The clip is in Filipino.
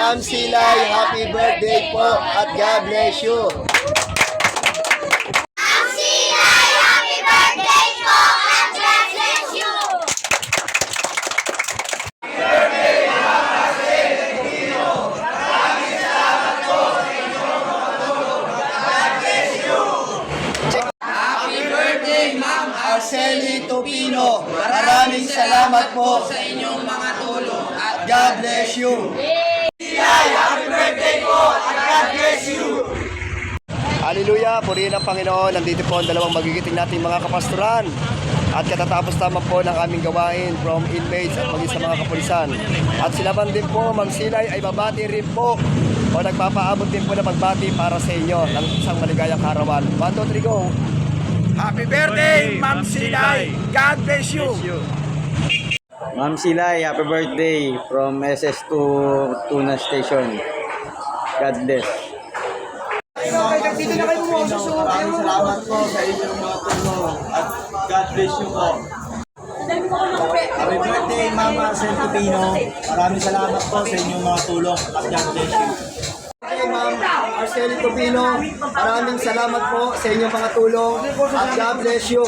Ma'am Silay, happy birthday po at God bless you. Ma'am Silay, happy birthday po at God bless you. Happy birthday, Ma'am Arceli Topino. Maraming salamat po sa inyong mga tulong at God bless you. Happy birthday po at God bless you. Hallelujah, purihin ang Panginoon. Nandito po ang dalawang magigiting nating mga kapastoran. At katatapos naman po ng aming gawain from inmates at maging sa mga kapulisan. At sila man din po, Ma'am Silay, ay babati rin po o nagpapaabot din po na pagbati para sa inyo ng isang maligayang karawan. 1, 2, 3, go! Happy birthday, Ma'am Silay! God bless you! Ma'am Silay, happy birthday from SS to Tuna Station. God bless. Maraming salamat po sa inyong mga tulong at God bless you po. Happy birthday, Mama Arcel Tupino. Maraming salamat po sa inyong mga tulong at God bless you. Hey, Ma'am Arceli Topino, maraming salamat po sa inyong mga tulong at God bless you.